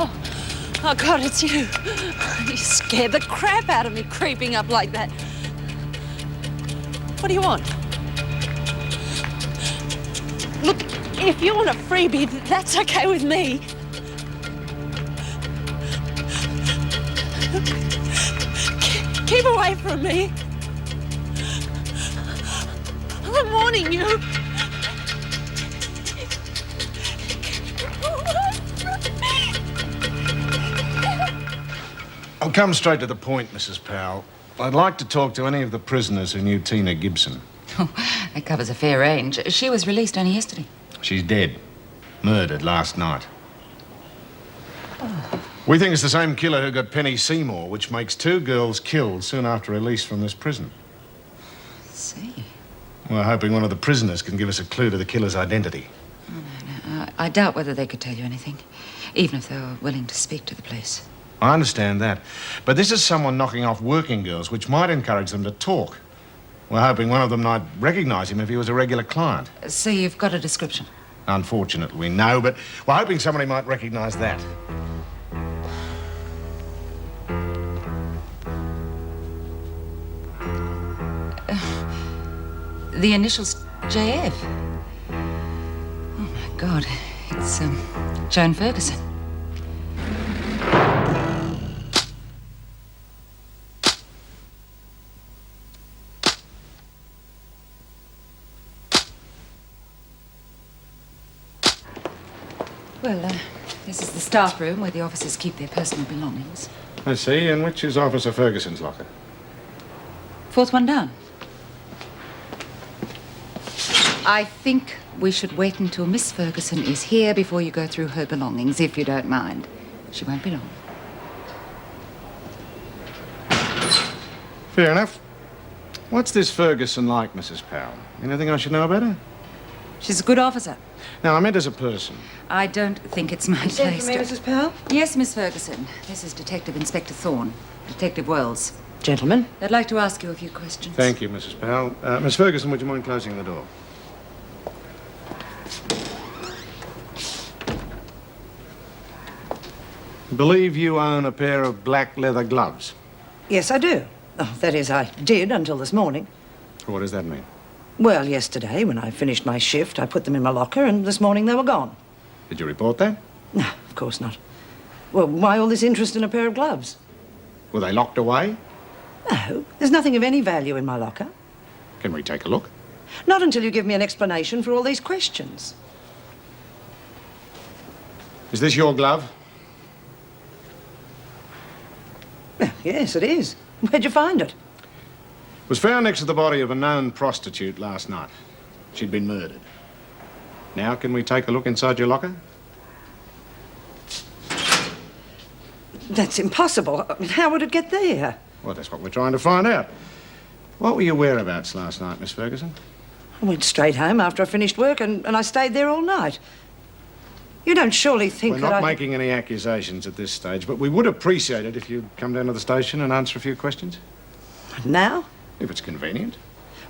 Oh, God, it's you. You scared the crap out of me creeping up like that. What do you want? Look, if you want a freebie, that's okay with me. Keep away from me. I'm warning you. I'll come straight to the point, Mrs. Powell. I'd like to talk to any of the prisoners who knew Tina Gibson. Oh, that covers a fair range. She was released only yesterday. She's dead. Murdered last night. Oh. We think it's the same killer who got Penny Seymour, which makes 2 girls killed soon after release from this prison. I see. We're hoping one of the prisoners can give us a clue to the killer's identity. Oh, no. I doubt whether they could tell you anything, even if they were willing to speak to the police. I understand that. But this is someone knocking off working girls, which might encourage them to talk. We're hoping one of them might recognize him if he was a regular client. So you've got a description? Unfortunately, no, but we're hoping somebody might recognize that. The initials JF. Oh, my God. It's, Joan Ferguson. Well, this is the staff room where the officers keep their personal belongings. I see. And which is Officer Ferguson's locker? 4th one down. I think we should wait until Miss Ferguson is here before you go through her belongings, if you don't mind. She won't be long. Fair enough. What's this Ferguson like, Mrs. Powell? Anything I should know about her? She's a good officer. No, I meant as a person. I don't think it's my place for me, Mrs. Powell? Yes, Miss Ferguson. This is Detective Inspector Thorne. Detective Wells. Gentlemen. I'd like to ask you a few questions. Thank you, Mrs. Powell. Miss Ferguson, would you mind closing the door? I believe you own a pair of black leather gloves. Yes, I do. Oh, that is, I did until this morning. What does that mean? Well, yesterday, when I finished my shift, I put them in my locker, and this morning they were gone. Did you report that? No, of course not. Well, why all this interest in a pair of gloves? Were they locked away? No, there's nothing of any value in my locker. Can we take a look? Not until you give me an explanation for all these questions. Is this your glove? Well, yes, it is. Where'd you find it? It was found next to the body of a known prostitute last night. She'd been murdered. Now, can we take a look inside your locker? That's impossible. How would it get there? Well, that's what we're trying to find out. What were your whereabouts last night, Miss Ferguson? I went straight home after I finished work, and I stayed there all night. You don't surely think We're that not making any accusations at this stage, but we would appreciate it if you'd come down to the station and answer a few questions. Now? If it's convenient.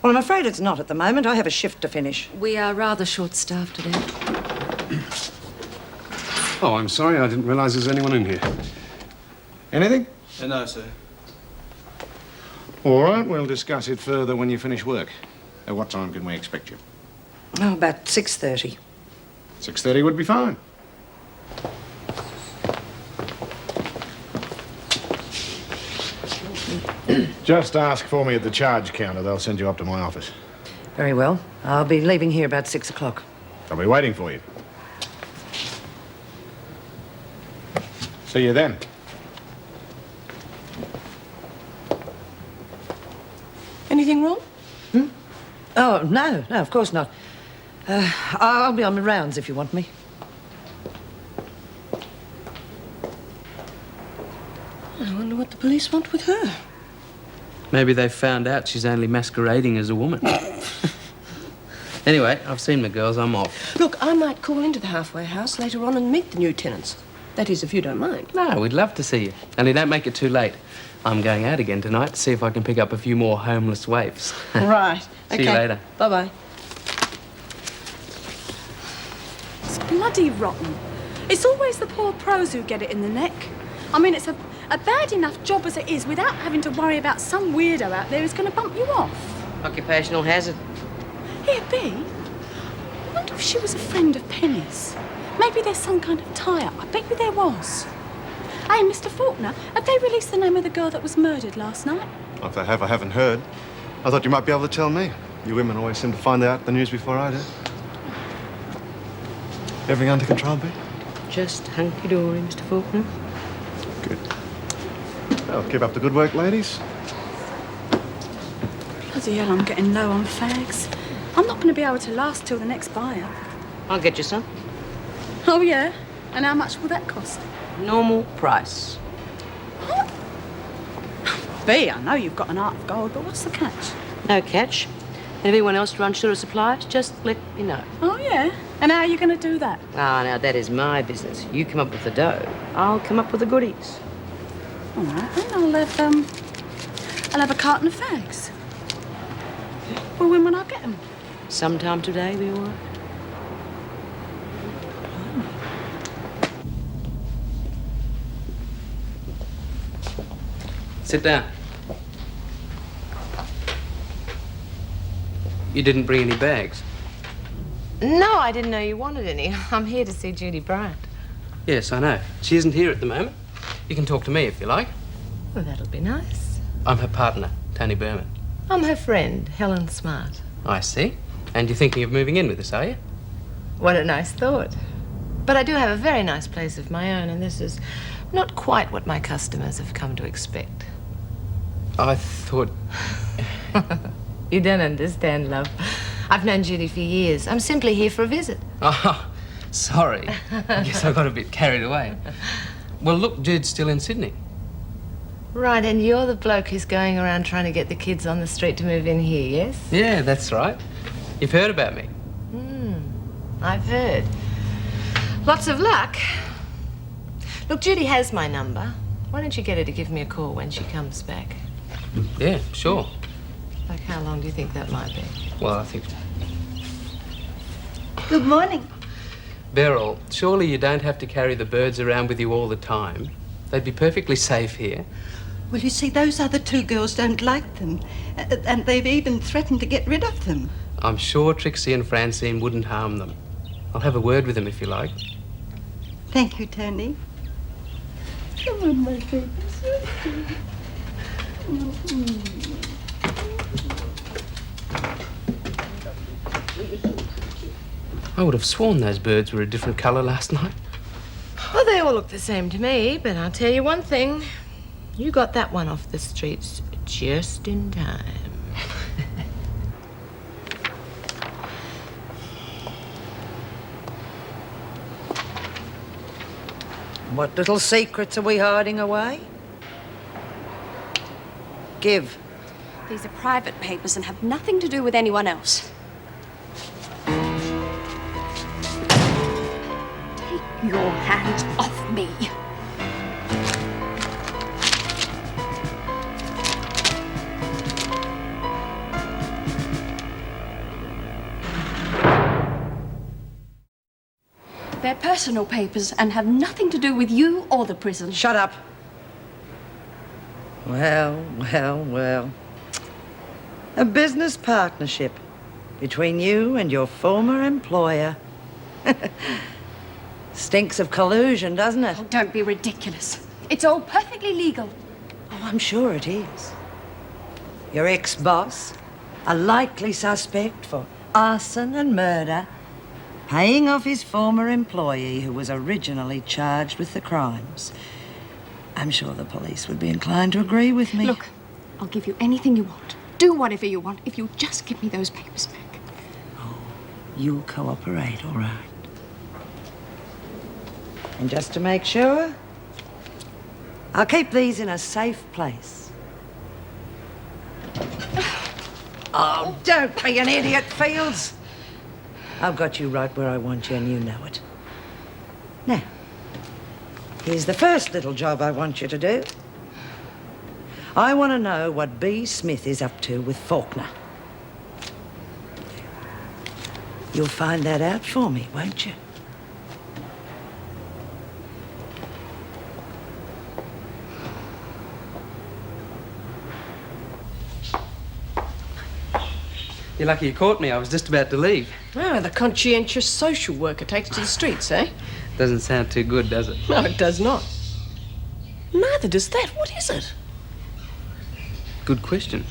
Well, I'm afraid it's not at the moment. I have a shift to finish. We are rather short-staffed today. Oh, I'm sorry. I didn't realize there's anyone in here. Anything? No, sir. All right, we'll discuss it further when you finish work. At what time can we expect you? Oh, about 6:30. 6:30 would be fine. Just ask for me at the charge counter. They'll send you up to my office. Very well. I'll be leaving here about 6 o'clock. I'll be waiting for you. See you then. Anything wrong? Oh, no, of course not. I'll be on my rounds if you want me. I wonder what the police want with her. Maybe they've found out she's only masquerading as a woman. Anyway, I've seen my girls. I'm off. Look, I might call into the halfway house later on and meet the new tenants. That is, if you don't mind. No, we'd love to see you. Only don't make it too late. I'm going out again tonight to see if I can pick up a few more homeless waifs. Right. See you later. Bye-bye. It's bloody rotten. It's always the poor pros who get it in the neck. I mean, it's a bad enough job as it is without having to worry about some weirdo out there who's going to bump you off. Occupational hazard. Here, Bea, I wonder if she was a friend of Penny's. Maybe there's some kind of tie-up. I bet you there was. Hey, Mr. Faulkner, have they released the name of the girl that was murdered last night? If they have, I haven't heard. I thought you might be able to tell me. You women always seem to find out the news before I do. Everything under control, Bea? Just hunky-dory, Mr. Faulkner. Good. Well, keep up the good work, ladies. Bloody hell, I'm getting low on fags. I'm not going to be able to last till the next buyer. I'll get you some. Oh, yeah? And how much will that cost? Normal price. What? Bea, I know you've got an heart of gold, but what's the catch? No catch. And if anyone else runs short of supplies, just let me know. Oh, yeah? And how are you going to do that? Ah, now that is my business. You come up with the dough. I'll come up with the goodies. All right, then I'll have a carton of fags. Well, when will I get them? Sometime today, be all right? Sit down. You didn't bring any bags? No, I didn't know you wanted any. I'm here to see Judy Bryant. Yes, I know. She isn't here at the moment. You can talk to me if you like. Well, that'll be nice. I'm her partner, Tony Berman. I'm her friend, Helen Smart. I see. And you're thinking of moving in with us, are you? What a nice thought. But I do have a very nice place of my own, and this is not quite what my customers have come to expect. I thought... You don't understand, love. I've known Judy for years. I'm simply here for a visit. Oh, sorry. I guess I got a bit carried away. Well, look, Jude's still in Sydney. Right, and you're the bloke who's going around trying to get the kids on the street to move in here, yes? Yeah, that's right. You've heard about me. I've heard. Lots of luck. Look, Judy has my number. Why don't you get her to give me a call when she comes back? Yeah, sure. Like, how long do you think that might be? Well, I think... Good morning. Beryl, surely you don't have to carry the birds around with you all the time. They'd be perfectly safe here. Well, you see, those other two girls don't like them. And they've even threatened to get rid of them. I'm sure Trixie and Francine wouldn't harm them. I'll have a word with them if you like. Thank you, Tony. Come on, my baby. I would have sworn those birds were a different colour last night. Well, they all look the same to me, but I'll tell you one thing. You got that one off the streets just in time. What little secrets are we hiding away? Give. These are private papers and have nothing to do with anyone else. Take your hands off me. They're personal papers and have nothing to do with you or the prison. Shut up. Well, well, well. A business partnership between you and your former employer. Stinks of collusion, doesn't it? Oh, don't be ridiculous. It's all perfectly legal. Oh, I'm sure it is. Your ex-boss, a likely suspect for arson and murder, paying off his former employee who was originally charged with the crimes. I'm sure the police would be inclined to agree with me. Look, I'll give you anything you want. Do whatever you want if you'll just give me those papers back. Oh, you'll cooperate, all right. And just to make sure, I'll keep these in a safe place. Oh, don't be an idiot, Fields. I've got you right where I want you, and you know it. Now, here's the first little job I want you to do. I want to know what Bea Smith is up to with Faulkner. You'll find that out for me, won't you? You're lucky you caught me. I was just about to leave. Oh, the conscientious social worker takes to the streets, eh? Doesn't sound too good, does it? No, it does not. Neither does that. What is it? Good question.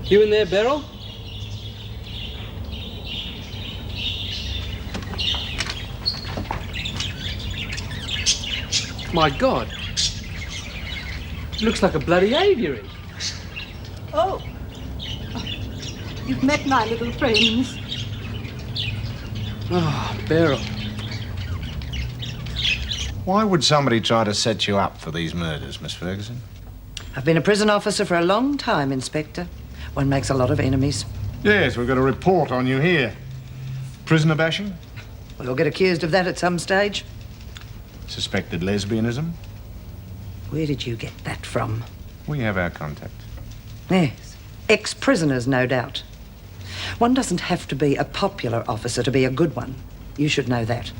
You in there, Beryl? My God. It looks like a bloody aviary. Oh. You've met my little friends. Oh, Beryl. Why would somebody try to set you up for these murders, Miss Ferguson? I've been a prison officer for a long time, Inspector. One makes a lot of enemies. Yes, we've got a report on you here. Prisoner bashing? Well, you'll get accused of that at some stage. Suspected lesbianism? Where did you get that from? We have our contact. Yes. Ex-prisoners, no doubt. One doesn't have to be a popular officer to be a good one. You should know that.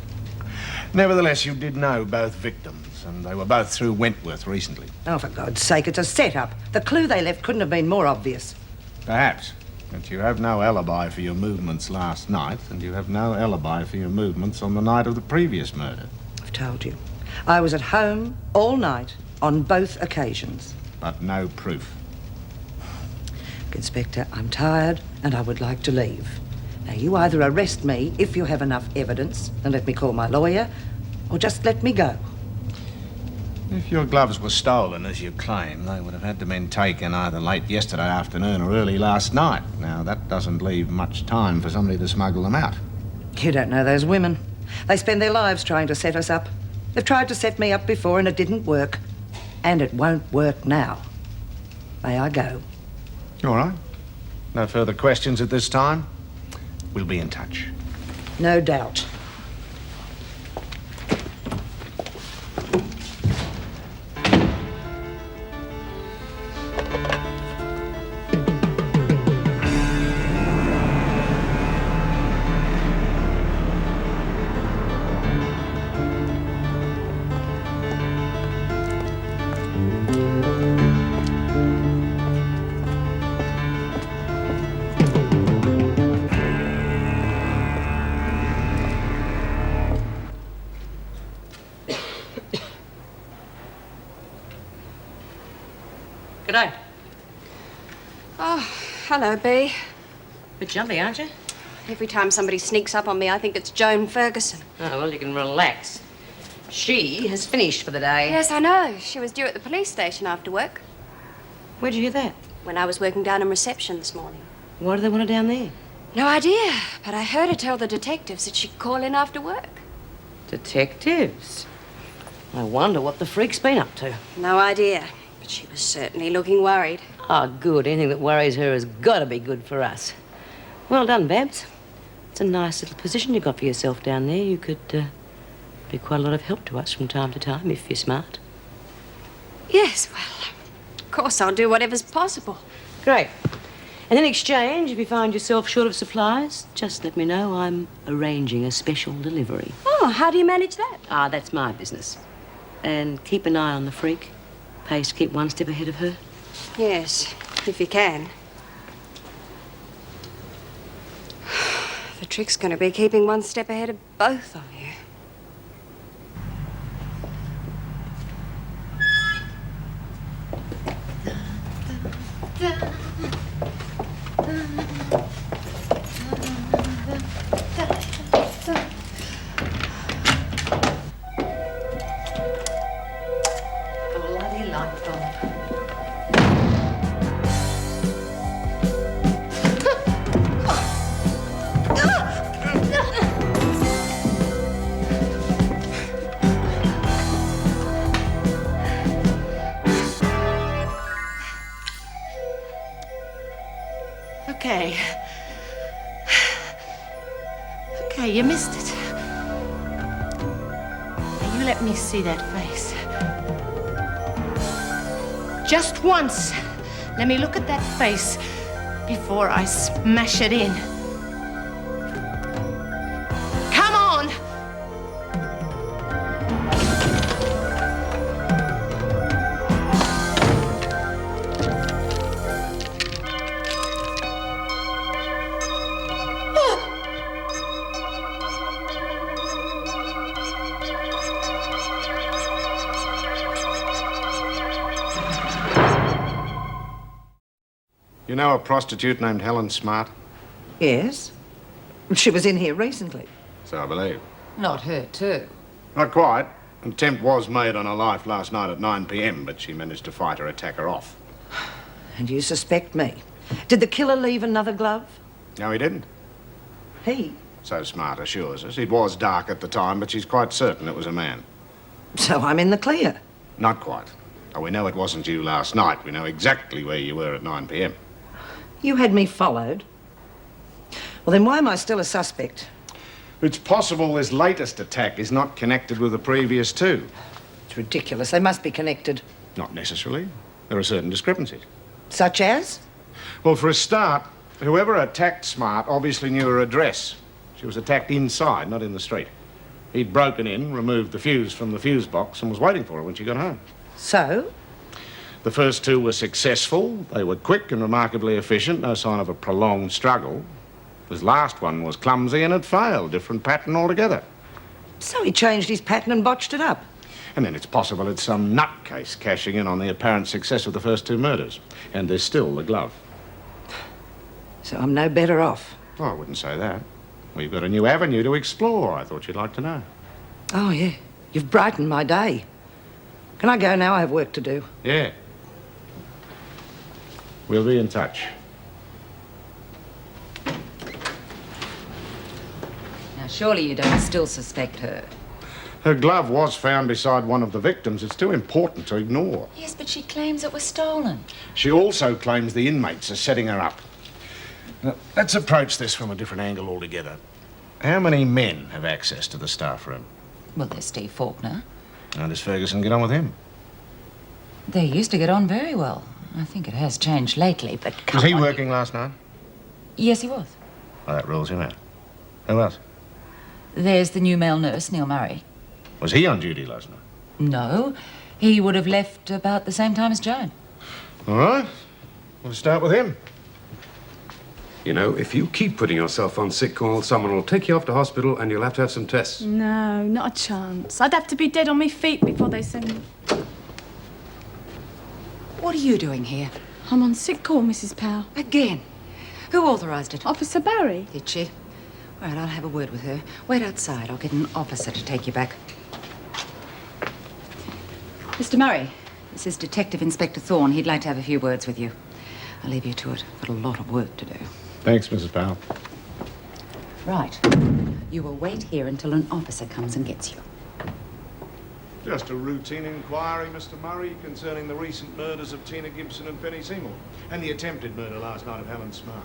Nevertheless, you did know both victims, and they were both through Wentworth recently. Oh, for God's sake, it's a setup. The clue they left couldn't have been more obvious. Perhaps. But you have no alibi for your movements last night, and you have no alibi for your movements on the night of the previous murder. I've told you. I was at home all night on both occasions. But no proof. Inspector, I'm tired and I would like to leave. Now, you either arrest me if you have enough evidence and let me call my lawyer, or just let me go. If your gloves were stolen, as you claim, they would have had to been taken either late yesterday afternoon or early last night. Now, that doesn't leave much time for somebody to smuggle them out. You don't know those women. They spend their lives trying to set us up. They've tried to set me up before and it didn't work. And it won't work now. May I go? All right. No further questions at this time. We'll be in touch. No doubt. G'day. Oh, hello, Bea. Bit jumpy, aren't you? Every time somebody sneaks up on me, I think it's Joan Ferguson. Oh, well, you can relax. She has finished for the day. Yes, I know. She was due at the police station after work. Where'd you hear that? When I was working down in reception this morning. Why do they want her down there? No idea, but I heard her tell the detectives that she'd call in after work. Detectives? I wonder what the freak's been up to. No idea, but she was certainly looking worried. Oh, good. Anything that worries her has got to be good for us. Well done, Babs. It's a nice little position you got for yourself down there. You could be quite a lot of help to us from time to time if you're smart. Yes, well, of course I'll do whatever's possible. Great. And in exchange, if you find yourself short of supplies, just let me know. I'm arranging a special delivery. Oh, how do you manage that? Ah, that's my business. And keep an eye on the freak. Pays to keep one step ahead of her. Yes, if you can. The trick's going to be keeping one step ahead of both of you. Bloody light bulb. Okay. Okay, you missed it. Now you let me see that face. Just once. Let me look at that face before I smash it in. Come on! You know a prostitute named Helen Smart? Yes. She was in here recently. So I believe. Not her, too. Not quite. An attempt was made on her life last night at 9 p.m, but she managed to fight her attacker off. And you suspect me. Did the killer leave another glove? No, he didn't. He? So Smart assures us. It was dark at the time, but she's quite certain it was a man. So I'm in the clear. Not quite. Oh, we know it wasn't you last night. We know exactly where you were at 9 p.m. You had me followed. Well, then why am I still a suspect? It's possible this latest attack is not connected with the previous two. It's ridiculous. They must be connected. Not necessarily. There are certain discrepancies. Such as? Well, for a start, whoever attacked Smart obviously knew her address. She was attacked inside, not in the street. He'd broken in, removed the fuse from the fuse box, and was waiting for her when she got home. So? The first two were successful. They were quick and remarkably efficient, no sign of a prolonged struggle. This last one was clumsy and had failed, different pattern altogether. So he changed his pattern and botched it up. And then it's possible it's some nutcase cashing in on the apparent success of the first two murders. And there's still the glove. So I'm no better off. Oh, I wouldn't say that. We've got a new avenue to explore. I thought you'd like to know. Oh, yeah. You've brightened my day. Can I go now? I have work to do. Yeah. We'll be in touch. Now, surely you don't still suspect her. Her glove was found beside one of the victims. It's too important to ignore. Yes, but she claims it was stolen. She also claims the inmates are setting her up. Now, let's approach this from a different angle altogether. How many men have access to the staff room? Well, there's Steve Faulkner. How does Ferguson get on with him? They used to get on very well. I think it has changed lately, but come Was he on. working last night? Yes, he was. Well, that rules him out. Who else? There's the new male nurse, Neil Murray. Was he on duty last night? No, he would have left about the same time as Joan. All right. We'll start with him. You know, if you keep putting yourself on sick call, someone will take you off to hospital and you'll have to have some tests. No, not a chance. I'd have to be dead on my feet before they send me. What are you doing here? I'm on sick call, Mrs. Powell. Again? Who authorised it? Officer Barry. Did she? All right, I'll have a word with her. Wait outside. I'll get an officer to take you back. Mr. Murray, this is Detective Inspector Thorne. He'd like to have a few words with you. I'll leave you to it. Got a lot of work to do. Thanks, Mrs. Powell. Right. You will wait here until an officer comes and gets you. Just a routine inquiry, Mr. Murray, concerning the recent murders of Tina Gibson and Penny Seymour, and the attempted murder last night of Helen Smart.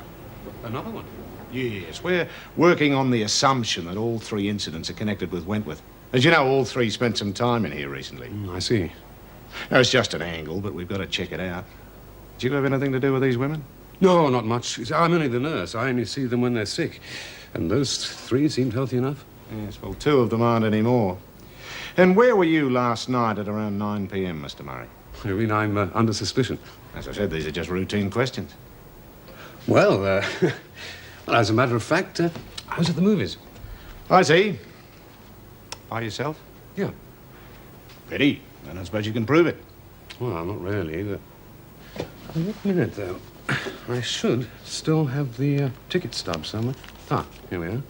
Another one? Yes, we're working on the assumption that all three incidents are connected with Wentworth. As you know, all three spent some time in here recently. I see. No, it's just an angle, but we've got to check it out. Do you have anything to do with these women? No, not much. I'm only the nurse. I only see them when they're sick. And those three seemed healthy enough. Yes, well, two of them aren't anymore. And where were you last night at around 9 p.m., Mr. Murray? You mean I'm under suspicion? As I said, these are just routine questions. Well, well, as a matter of fact, I was at the movies. I see. By yourself? Yeah. Pity. I don't suppose you can prove it. Well, not really. Wait a minute, though. I should still have the ticket stub somewhere. Ah, here we are.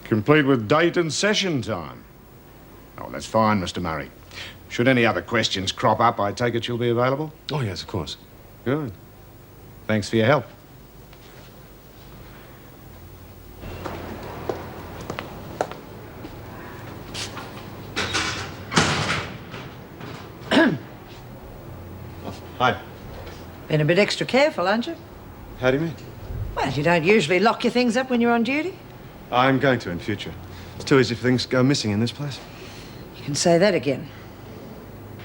Complete with date and session time. Oh, that's fine, Mr. Murray. Should any other questions crop up, I take it you'll be available? Oh, yes, of course. Good. Thanks for your help. Hi. Been a bit extra careful, aren't you? How do you mean? Well, you don't usually lock your things up when you're on duty. I'm going to in future. It's too easy for things to go missing in this place. You can say that again.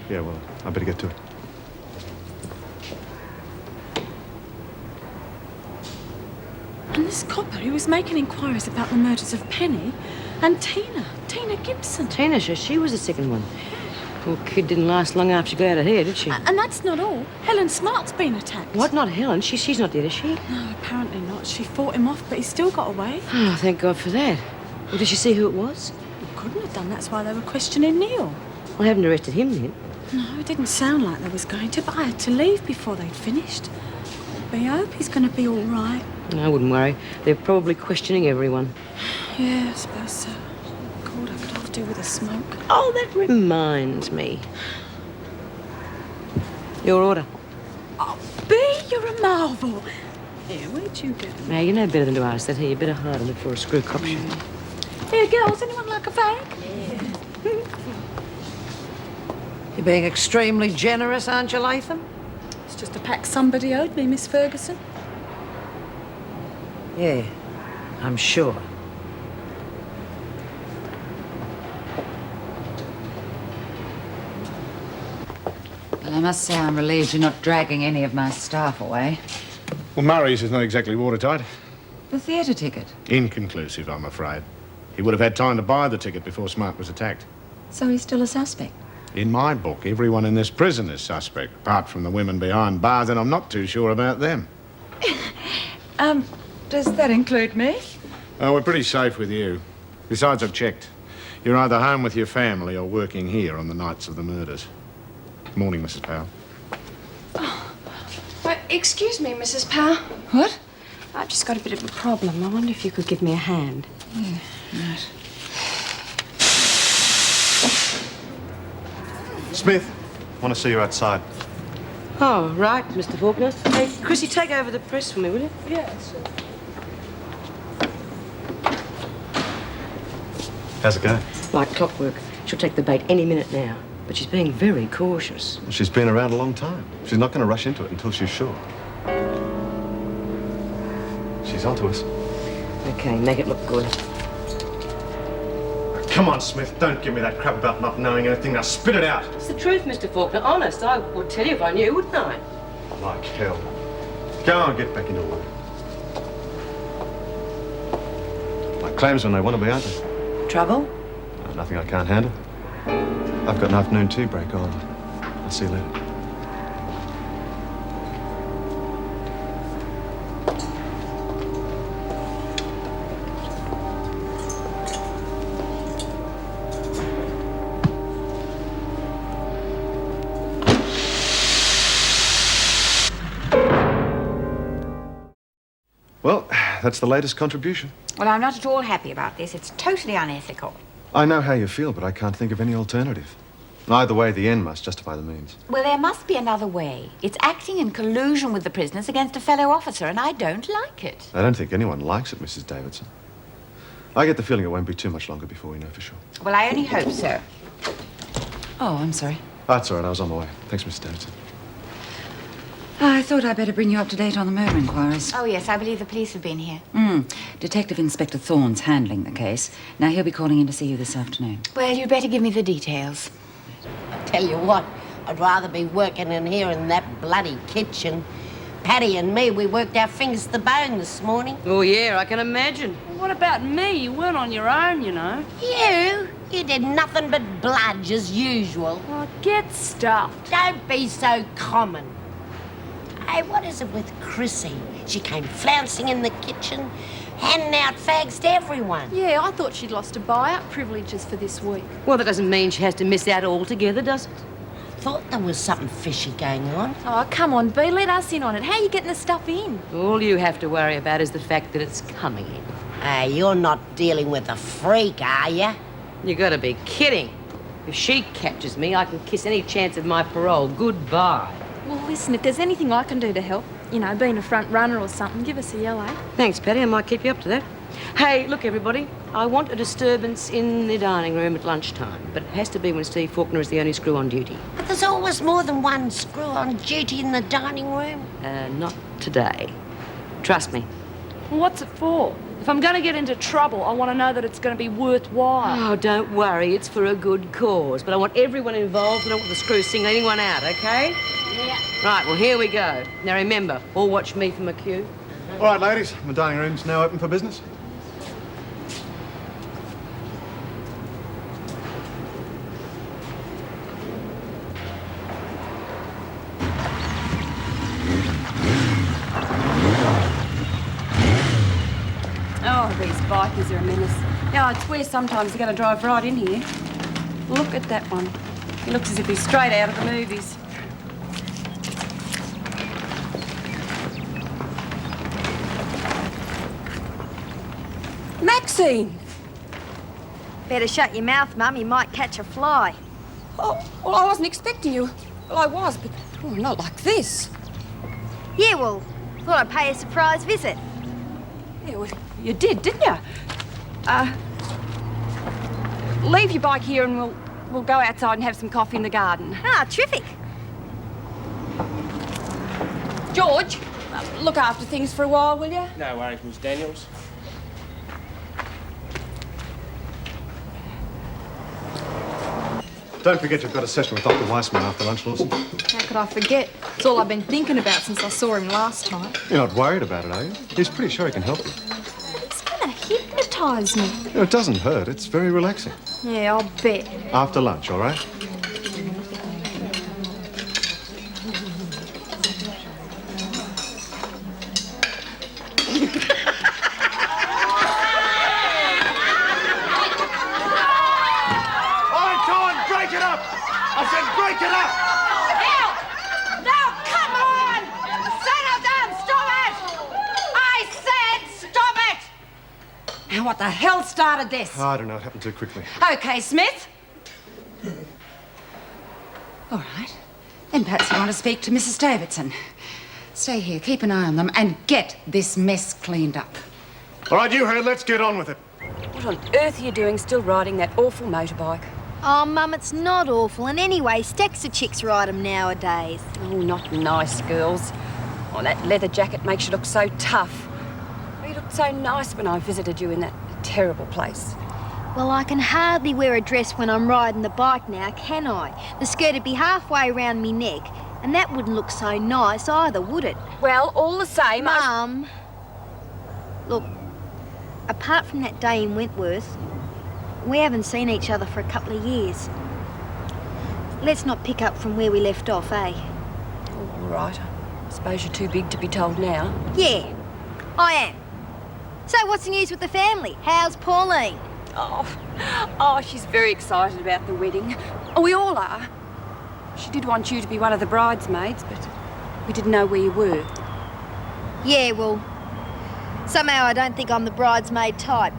Yeah, well, I better get to it. And this copper, he was making inquiries about the murders of Penny and Tina Gibson. Tina, she was the second one. Poor kid didn't last long after she got out of here, did she? And that's not all. Helen Smart's been attacked. What, not Helen? She's not dead, is she? No, apparently not. She fought him off, but he still got away. Oh, thank God for that. Well, did she see who it was? Couldn't have done. That's why they were questioning Neil. I haven't arrested him then. No, it didn't sound like they was going to, but I had to leave before they'd finished. But I hope he's going to be all right. No, I wouldn't worry. They're probably questioning everyone. Yeah, I suppose so. God, I could have do with a smoke. Oh, that reminds me. Your order. Oh, B, you're a marvel. Yeah, where'd you get it? Now, you know better than to ask that. Here, you better hide them before a screw cops you. Here, girls, anyone like a fag? You're being extremely generous, aren't you, Latham? It's just a pack somebody owed me, Miss Ferguson. Yeah, I'm sure. Well, I must say I'm relieved you're not dragging any of my staff away. Well, Murray's is not exactly watertight. The theatre ticket. Inconclusive, I'm afraid. He would have had time to buy the ticket before Smart was attacked. So he's still a suspect? In my book, everyone in this prison is suspect, apart from the women behind bars, and I'm not too sure about them. Does that include me? Oh, we're pretty safe with you. Besides, I've checked. You're either home with your family or working here on the nights of the murders. Morning, Mrs. Powell. Excuse me, Mrs. Power. What? I've just got a bit of a problem. I wonder if you could give me a hand. Yeah, right. Smith, want to see you outside. Oh, right, Mr. Faulkner. Hey, Chrissy, take over the press for me, will you? Yes. How's it going? Like clockwork. She'll take the bait any minute now. But she's being very cautious. She's been around a long time. She's not going to rush into it until she's sure. She's onto us. Okay, make it look good. Come on, Smith. Don't give me that crap about not knowing anything. Now spit it out. It's the truth, Mr. Faulkner. Honest, I would tell you if I knew, wouldn't I? Like hell. Go on, get back into work. My claims when they want to be, aren't they? Trouble? Oh, nothing I can't handle. I've got an afternoon tea break on. I'll see you later. Well, that's the latest contribution. Well, I'm not at all happy about this. It's totally unethical. I know how you feel, but I can't think of any alternative. Either way, the end must justify the means. Well, there must be another way. It's acting in collusion with the prisoners against a fellow officer, and I don't like it. I don't think anyone likes it, Mrs. Davidson. I get the feeling it won't be too much longer before we know for sure. Well, I only hope so. Oh, I'm sorry. That's all right. I was on the way. Thanks, Mrs. Davidson. I thought I'd better bring you up to date on the murder inquiries. Oh, yes, I believe the police have been here. Detective Inspector Thorne's handling the case. Now, he'll be calling in to see you this afternoon. Well, you'd better give me the details. I tell you what, I'd rather be working in here in that bloody kitchen. Patty and me, we worked our fingers to the bone this morning. Oh, yeah, I can imagine. What about me? You weren't on your own, you know. You did nothing but bludge as usual. Oh, get stuffed. Don't be so common. Hey, what is it with Chrissy? She came flouncing in the kitchen, handing out fags to everyone. Yeah, I thought she'd lost her buyout privileges for this week. Well, that doesn't mean she has to miss out altogether, does it? Thought there was something fishy going on. Oh, come on, Bea, let us in on it. How are you getting the stuff in? All you have to worry about is the fact that it's coming in. Hey, you're not dealing with a freak, are you? You gotta be kidding. If she captures me, I can kiss any chance of my parole goodbye. Well, listen, if there's anything I can do to help, you know, being a front runner or something, give us a yell, eh? Thanks, Patty. I might keep you up to that. Hey, look, everybody. I want a disturbance in the dining room at lunchtime, but it has to be when Steve Faulkner is the only screw on duty. But there's always more than one screw on duty in the dining room. Not today. Trust me. Well, what's it for? If I'm going to get into trouble, I want to know that it's going to be worthwhile. Oh, don't worry. It's for a good cause. But I want everyone involved. I don't want the screw singling anyone out, okay? Yeah. Right, well, here we go. Now, remember, all watch me for my cue. All right, ladies. The dining room's now open for business. Oh, these bikers are a menace. Yeah, I swear sometimes they're going to drive right in here. Look at that one. He looks as if he's straight out of the movies. Maxine! Better shut your mouth, Mum. You might catch a fly. Oh, well, I wasn't expecting you. Well, I was, but not like this. Yeah, well, thought I'd pay a surprise visit. Yeah, well, you did, didn't you? Leave your bike here and we'll go outside and have some coffee in the garden. Ah, terrific. George, look after things for a while, will you? No worries, Miss Daniels. Don't forget you've got a session with Dr. Weissman after lunch, Lawson. How could I forget? It's all I've been thinking about since I saw him last time. You're not worried about it, are you? He's pretty sure he can help you. It's gonna hypnotise me. You know, it doesn't hurt. It's very relaxing. Yeah, I'll bet. After lunch, all right? Break it up! Now! Now, come on! Settle down! Stop it! I said stop it! Now, what the hell started this? I don't know. It happened too quickly. Okay, Smith. All right. Then perhaps you want to speak to Mrs. Davidson. Stay here, keep an eye on them, and get this mess cleaned up. All right, you heard. Let's get on with it. What on earth are you doing still riding that awful motorbike? Oh, Mum, it's not awful. And anyway, stacks of chicks ride 'em nowadays. Oh, not nice, girls. Oh, that leather jacket makes you look so tough. Oh, you looked so nice when I visited you in that terrible place. Well, I can hardly wear a dress when I'm riding the bike now, can I? The skirt'd be halfway around me neck, and that wouldn't look so nice either, would it? Well, all the same, Mum, look, apart from that day in Wentworth, we haven't seen each other for a couple of years. Let's not pick up from where we left off, eh? All right. I suppose you're too big to be told now. Yeah, I am. So what's the news with the family? How's Pauline? Oh, she's very excited about the wedding. Oh, we all are. She did want you to be one of the bridesmaids, but we didn't know where you were. Yeah, well, somehow I don't think I'm the bridesmaid type.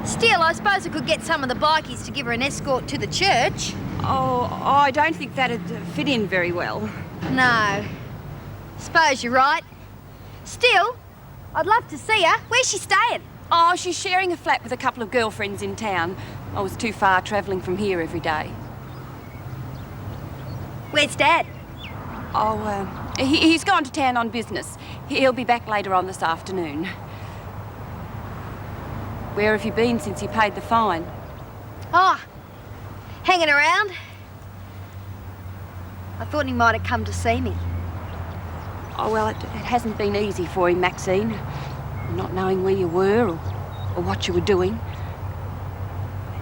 Still, I suppose I could get some of the bikies to give her an escort to the church. Oh, I don't think that'd fit in very well. No. Suppose you're right. Still, I'd love to see her. Where's she staying? Oh, she's sharing a flat with a couple of girlfriends in town. I was too far travelling from here every day. Where's Dad? Oh, he's gone to town on business. He'll be back later on this afternoon. Where have you been since you paid the fine? Oh, hanging around. I thought he might have come to see me. Oh, well, it hasn't been easy for him, Maxine. Not knowing where you were or what you were doing.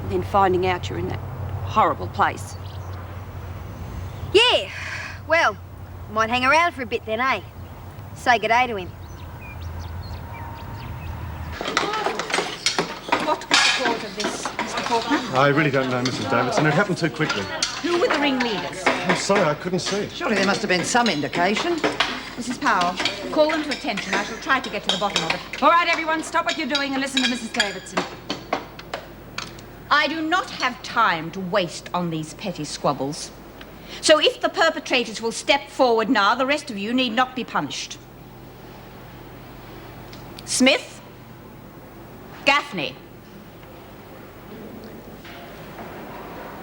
And then finding out you're in that horrible place. Yeah, well, might hang around for a bit then, eh? Say good day to him. What was the cause of this, Mr. Faulkner? I really don't know, Mrs. Davidson. It happened too quickly. Who were the ringleaders? I'm sorry, I couldn't see. Surely there must have been some indication. Mrs. Powell, call them to attention. I shall try to get to the bottom of it. All right, everyone, stop what you're doing and listen to Mrs. Davidson. I do not have time to waste on these petty squabbles. So if the perpetrators will step forward now, the rest of you need not be punished. Smith? Gaffney?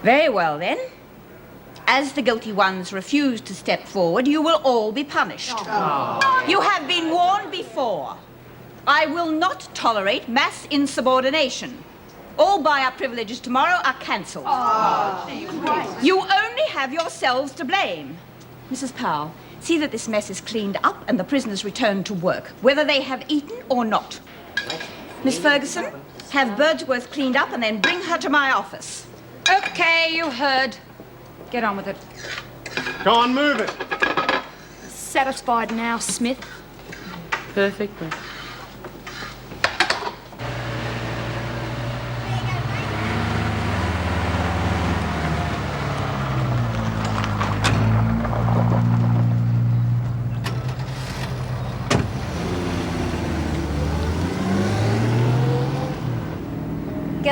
Very well, then. As the guilty ones refuse to step forward, you will all be punished. You have been warned before. I will not tolerate mass insubordination. All buy-up privileges tomorrow are cancelled. You only have yourselves to blame. Mrs. Powell, see that this mess is cleaned up and the prisoners returned to work, whether they have eaten or not. Miss Ferguson, have Birdsworth cleaned up and then bring her to my office. Okay, you heard. Get on with it. Go on, move it. Satisfied now, Smith? Perfectly.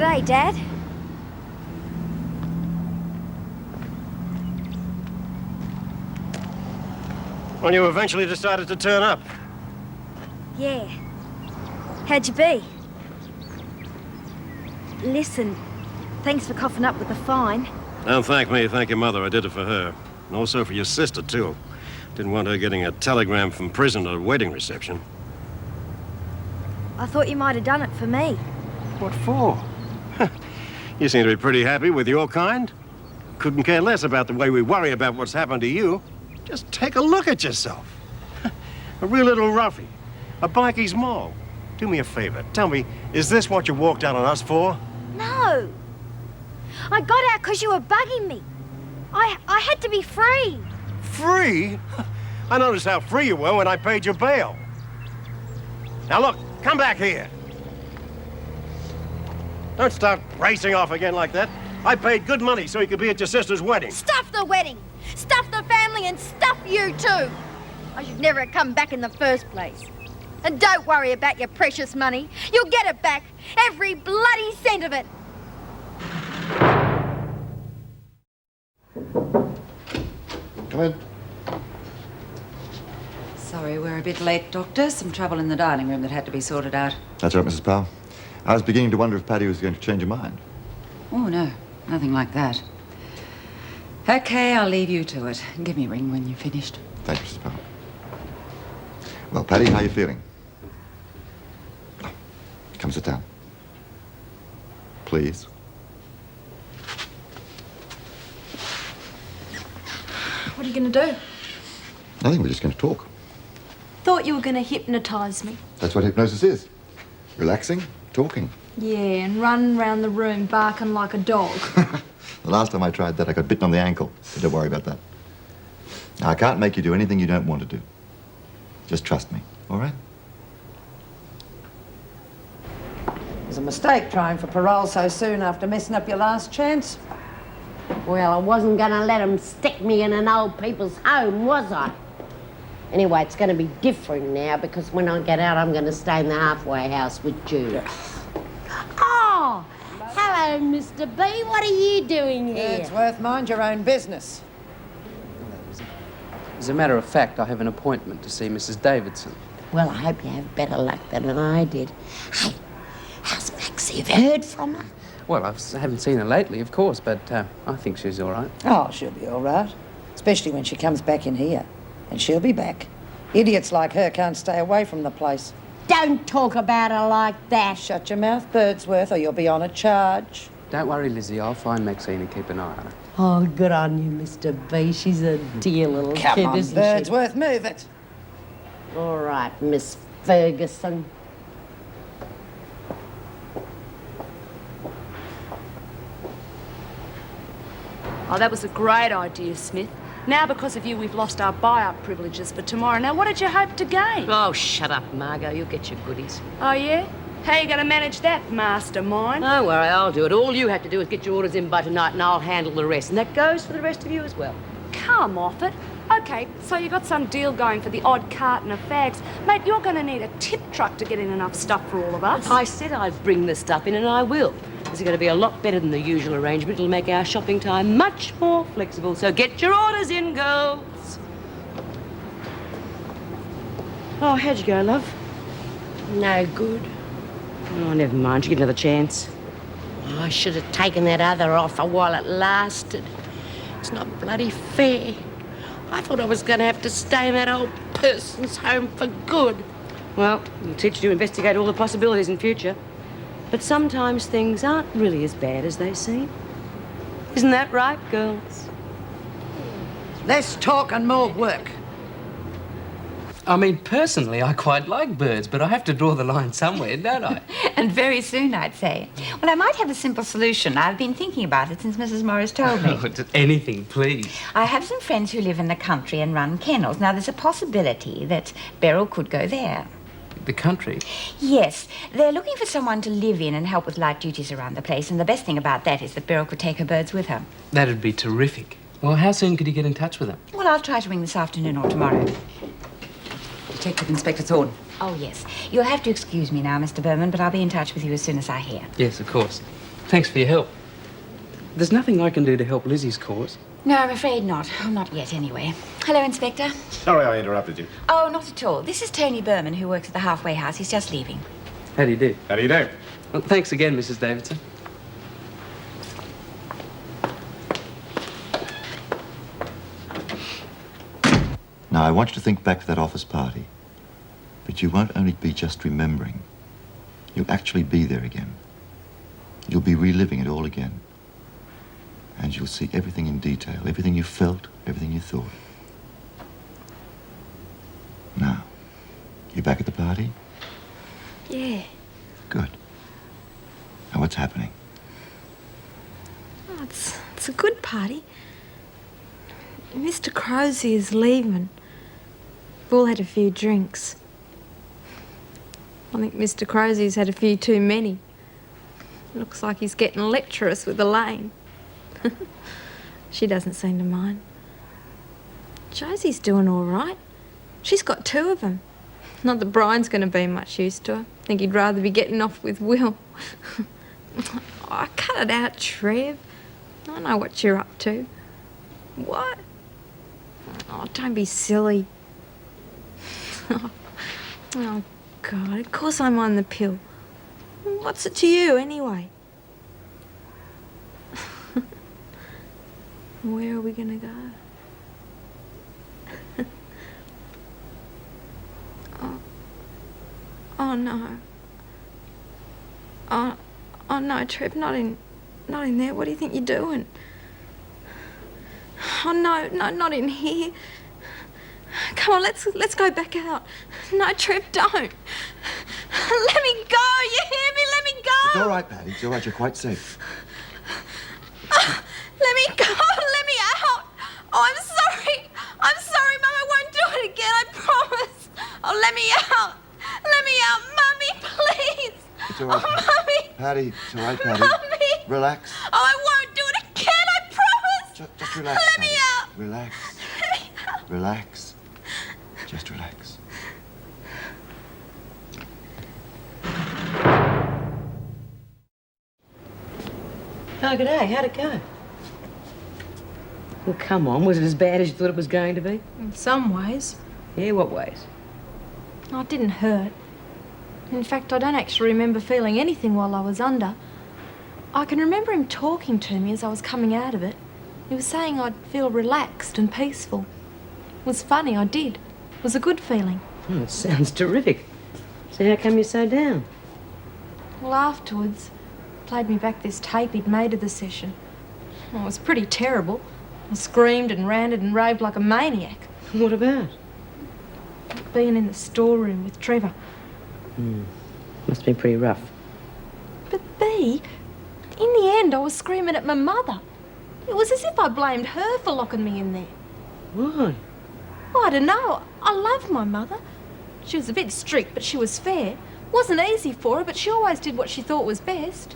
G'day, Dad. Well, you eventually decided to turn up. Yeah. How'd you be? Listen, thanks for coughing up with the fine. Don't thank me, thank your mother. I did it for her. And also for your sister, too. Didn't want her getting a telegram from prison at a wedding reception. I thought you might have done it for me. What for? You seem to be pretty happy with your kind. Couldn't care less about the way we worry about what's happened to you. Just take a look at yourself. A real little roughie. A bikie's mole. Do me a favor. Tell me, is this what you walked out on us for? No. I got out because you were bugging me. I had to be free. Free? I noticed how free you were when I paid your bail. Now look, come back here. Don't start racing off again like that. I paid good money so you could be at your sister's wedding. Stuff the wedding. Stuff the family and stuff you too. I should never have come back in the first place. And don't worry about your precious money. You'll get it back. Every bloody cent of it. Come in. Sorry, we're a bit late, Doctor. Some trouble in the dining room that had to be sorted out. That's right, Mrs. Powell. I was beginning to wonder if Paddy was going to change her mind. Oh, no. Nothing like that. Okay, I'll leave you to it. Give me a ring when you've finished. Thank you, Mrs. Powell. Well, Paddy, how are you feeling? Come sit down. Please. What are you going to do? Nothing, we're just going to talk. Thought you were going to hypnotise me. That's what hypnosis is. Relaxing, talking. Yeah, and run round the room barking like a dog. The last time I tried that, I got bitten on the ankle. So don't worry about that. Now, I can't make you do anything you don't want to do. Just trust me, all right? It was a mistake trying for parole so soon after messing up your last chance. Well, I wasn't going to let them stick me in an old people's home, was I? Anyway, it's going to be different now because when I get out, I'm going to stay in the halfway house with Judith. Oh, hello, Mr. B. What are you doing here? It's worth mind your own business. As a matter of fact, I have an appointment to see Mrs. Davidson. Well, I hope you have better luck than I did. Hey, how's Maxie? Have you heard from her? Well, I haven't seen her lately, of course, but I think she's all right. Oh, she'll be all right. Especially when she comes back in here. And she'll be back. Idiots like her can't stay away from the place. Don't talk about her like that. Shut your mouth, Birdsworth, or you'll be on a charge. Don't worry, Lizzie. I'll find Maxine and keep an eye on her. Oh, good on you, Mr. B. She's a dear little Come kid, on, isn't Birdsworth, move it. she? All right, Miss Ferguson. Oh, that was a great idea, Smith. Now, because of you, we've lost our buy-up privileges for tomorrow. Now, what did you hope to gain? Oh, shut up, Margot. You'll get your goodies. Oh, yeah? How you going to manage that, mastermind? Don't worry, I'll do it. All you have to do is get your orders in by tonight and I'll handle the rest. And that goes for the rest of you as well. Come off it. OK, so you got some deal going for the odd carton of fags. Mate, you're going to need a tip truck to get in enough stuff for all of us. I said I'd bring the stuff in and I will. This is going to be a lot better than the usual arrangement. It'll make our shopping time much more flexible. So get your orders in, girls. Oh, how'd you go, love? No good. Oh, never mind. You get another chance. I should have taken that other offer while it lasted. It's not bloody fair. I thought I was going to have to stay in that old person's home for good. Well, it'll teach you to investigate all the possibilities in future. But sometimes things aren't really as bad as they seem. Isn't that right, girls? Less talk and more work. I mean, personally, I quite like birds, but I have to draw the line somewhere, don't I? And very soon, I'd say. Well, I might have a simple solution. I've been thinking about it since Mrs. Morris told me. Oh, just anything, please. I have some friends who live in the country and run kennels. Now, there's a possibility that Beryl could go there. The country? Yes. They're looking for someone to live in and help with light duties around the place, and the best thing about that is that Beryl could take her birds with her. That'd be terrific. Well, how soon could you get in touch with them? Well, I'll try to ring this afternoon or tomorrow. Detective Inspector Thornton. Oh, yes. You'll have to excuse me now, Mr. Berman, but I'll be in touch with you as soon as I hear. Yes, of course. Thanks for your help. There's nothing I can do to help Lizzie's cause. No, I'm afraid not. Well, not yet, anyway. Hello, Inspector. Sorry I interrupted you. Oh, not at all. This is Tony Berman, who works at the halfway house. He's just leaving. How do you do? How do you do? Well, thanks again, Mrs. Davidson. Now, I want you to think back to that office party. But you won't only be just remembering. You'll actually be there again. You'll be reliving it all again. And you'll see everything in detail, everything you felt, everything you thought. Now, you back at the party? Yeah. Good. Now, what's happening? Oh, it's a good party. Mr. Crozier is leaving. We've all had a few drinks. I think Mr. Crozier's had a few too many. Looks like he's getting lecherous with Elaine. She doesn't seem to mind. Josie's doing all right. She's got 2 of them. Not that Brian's going to be much use to her. I think he'd rather be getting off with Will. Oh, cut it out, Trev. I know what you're up to. What? Oh, don't be silly. Oh, God, of course I'm on the pill. What's it to you, anyway? Where are we gonna go? Oh, no. Oh, no, Trev, not in there. What do you think you're doing? Oh, no, not in here. Come on, let's go back out. No, Trev, don't. Let me go, you hear me? Let me go. It's all right, Patty. It's all right. You're quite safe. Let me go. Let me out. Oh, I'm sorry. I'm sorry, Mum. I won't do it again. I promise. Oh, let me out. Let me out. Mummy, please. It's all right. Oh, Mummy. Patty, it's all right, Patty. Mummy. Relax. Oh, I won't do it again. I promise. Just relax. Let me Patty. out. Relax. Let me out. Relax. Just relax. Oh, good day. How'd it go? Well, come on. Was it as bad as you thought it was going to be? In some ways. Yeah, what ways? Oh, it didn't hurt. In fact, I don't actually remember feeling anything while I was under. I can remember him talking to me as I was coming out of it. He was saying I'd feel relaxed and peaceful. It was funny, I did. It was a good feeling. Oh, it sounds terrific. So how come you're so down? Well, afterwards, he played me back this tape he'd made of the session. Oh, it was pretty terrible. I screamed and ranted and raved like a maniac. What about? Being in the storeroom with Trevor. Must have been pretty rough. But B, in the end, I was screaming at my mother. It was as if I blamed her for locking me in there. Why? Well, I don't know. I loved my mother. She was a bit strict, but she was fair. Wasn't easy for her, but she always did what she thought was best.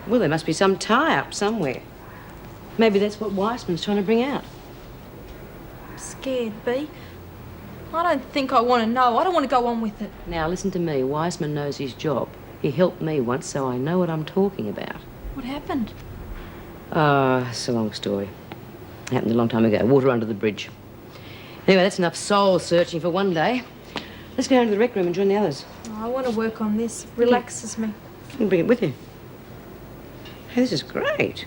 Well, there must be some tie-up somewhere. Maybe that's what Weissman's trying to bring out. I'm scared, B. I don't think I want to know. I don't want to go on with it. Now, listen to me. Weissman knows his job. He helped me once, so I know what I'm talking about. What happened? It's a long story. Happened a long time ago. Water under the bridge. Anyway, that's enough soul searching for one day. Let's go down to the rec room and join the others. Oh, I want to work on this. It relaxes me. You can bring it with you. Hey, this is great.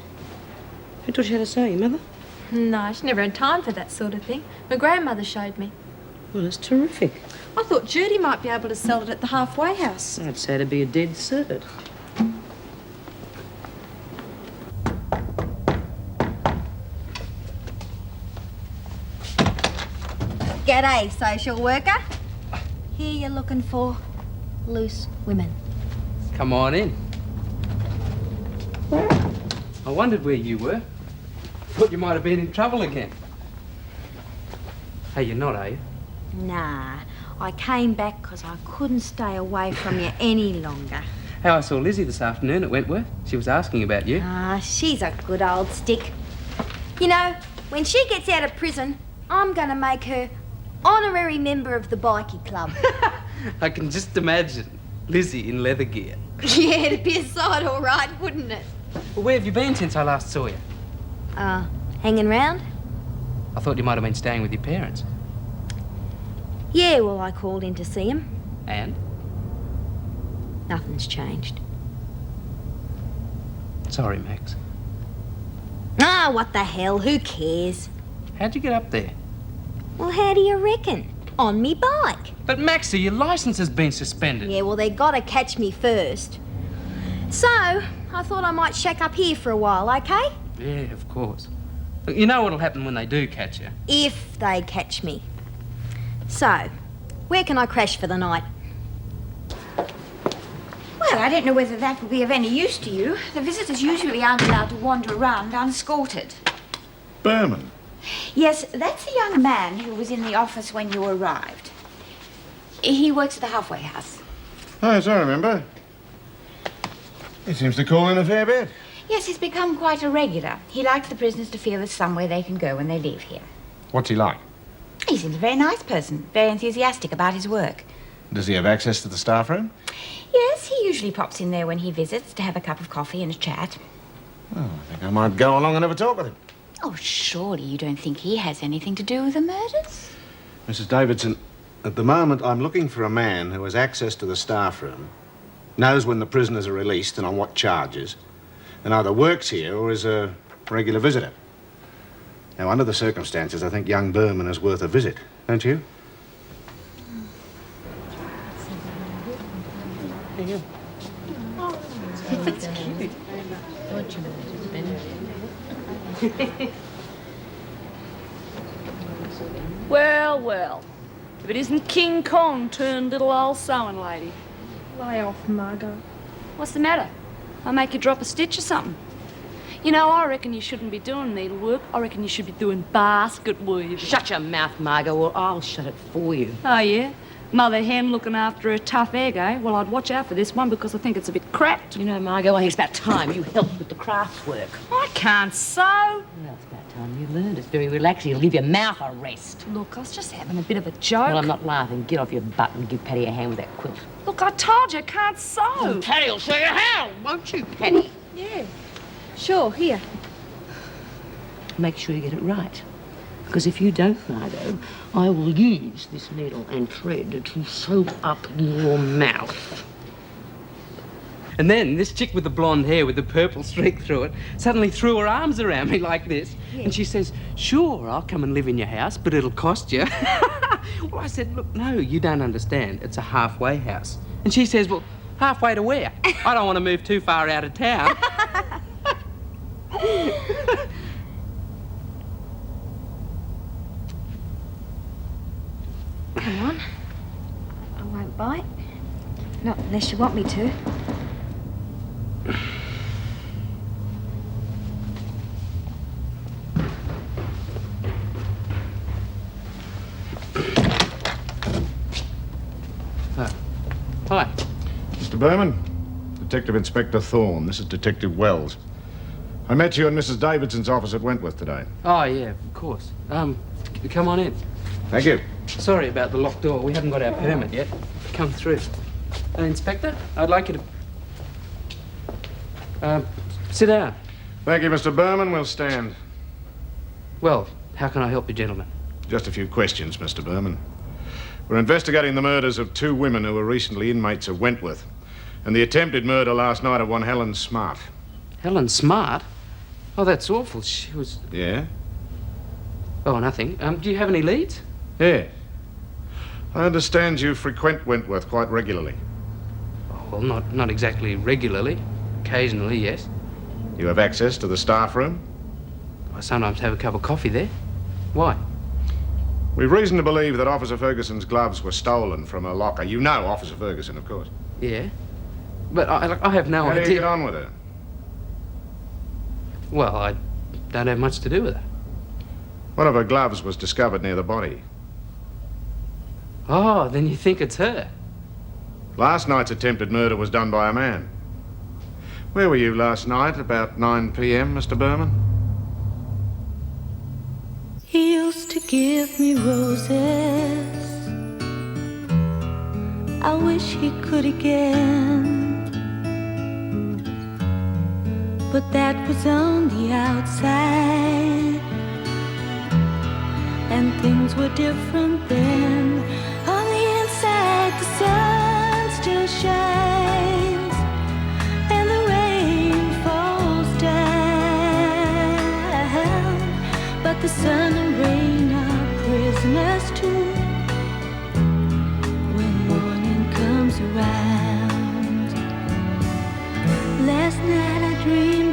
Who taught you how to sew, your mother? No, she never had time for that sort of thing. My grandmother showed me. Well, it's terrific. I thought Judy might be able to sell it at the halfway house. I'd say it'd be a dead cert. G'day, social worker. Here you're looking for loose women. Come on in. I wondered where you were. Thought you might have been in trouble again. Hey, you're not, are you? Nah, I came back because I couldn't stay away from you any longer. Hey, I saw Lizzie this afternoon at Wentworth. She was asking about you. Ah, she's a good old stick. You know, when she gets out of prison, I'm going to make her honorary member of the bikie club. I can just imagine Lizzie in leather gear. Yeah, it'd be a sight all right, wouldn't it? Well, where have you been since I last saw you? Hanging round? I thought you might have been staying with your parents. Yeah, well, I called in to see him. And? Nothing's changed. Sorry, Max. Ah, what the hell? Who cares? How'd you get up there? Well, how do you reckon? On me bike. But, Maxie, your licence has been suspended. Yeah, well, they gotta catch me first. So, I thought I might shack up here for a while, okay? Yeah, of course. Look, you know what'll happen when they do catch you. If they catch me. So, where can I crash for the night? Well, I don't know whether that will be of any use to you. The visitors usually aren't allowed to wander around unescorted. Berman. Yes, that's the young man who was in the office when you arrived. He works at the halfway house. Oh, yes, I remember. He seems to call in a fair bit. Yes, he's become quite a regular. He likes the prisoners to feel there's somewhere they can go when they leave here. What's he like? He seems a very nice person, very enthusiastic about his work. Does he have access to the staff room? Yes, he usually pops in there when he visits to have a cup of coffee and a chat. Oh, I think I might go along and have a talk with him. Oh, surely you don't think he has anything to do with the murders? Mrs. Davidson, at the moment I'm looking for a man who has access to the staff room, knows when the prisoners are released and on what charges, and either works here or is a regular visitor. Now, under the circumstances, I think young Berman is worth a visit, don't you? That's cute. Well, well. If it isn't King Kong turned little old sewing lady. Lay off, Margot. What's the matter? I'll make you drop a stitch or something. You know, I reckon you shouldn't be doing needlework. I reckon you should be doing basket weaving. Shut your mouth, Margot, or I'll shut it for you. Oh, yeah? Mother hen looking after her tough egg, eh? Well, I'd watch out for this one because I think it's a bit cracked. You know, Margot, I think it's about time you helped with the craft work. I can't sew. Well, it's about time you learned. It's very relaxing. It'll give your mouth a rest. Look, I was just having a bit of a joke. Well, I'm not laughing. Get off your butt and give Paddy a hand with that quilt. Look, I told you I can't sew. Oh, Paddy will show you how, won't you, Paddy? Yeah. Sure, here. Make sure you get it right. Because if you don't, Margot, I will use this needle and thread to sew up your mouth. And then this chick with the blonde hair with the purple streak through it suddenly threw her arms around me like this. Yeah. And she says, sure, I'll come and live in your house, but it'll cost you. Well, I said, look, no, you don't understand. It's a halfway house. And she says, well, halfway to where? I don't want to move too far out of town. Come on. I won't bite. Not unless you want me to. Hi. Mr. Berman, Detective Inspector Thorne. This is Detective Wells. I met you in Mrs. Davidson's office at Wentworth today. Oh, yeah, of course. Come on in. Thank you. Sorry about the locked door. We haven't got our permit yet. Come through. Inspector, I'd like you to... sit down. Thank you, Mr. Berman. We'll stand. Well, how can I help you, gentlemen? Just a few questions, Mr. Berman. We're investigating the murders of 2 women who were recently inmates of Wentworth, and the attempted murder last night of one Helen Smart. Helen Smart? Oh, that's awful. She was... Yeah? Oh, nothing. Do you have any leads? Yeah. I understand you frequent Wentworth quite regularly. Oh, well, not exactly regularly. Occasionally, yes. You have access to the staff room? I sometimes have a cup of coffee there. Why? We've reason to believe that Officer Ferguson's gloves were stolen from a locker. You know Officer Ferguson, of course. Yeah. But I have no How idea. do you get on with her? Well, I don't have much to do with her. One of her gloves was discovered near the body. Oh, then you think it's her? Last night's attempted murder was done by a man. Where were you last night, about 9 p.m., Mr. Berman? He used to give me roses. I wish he could again. but that was on the outside. And things were different then. On the inside, the sun still shines, and the rain falls down. But the sun and rain are prisoners too when morning comes around. Last night I dreamed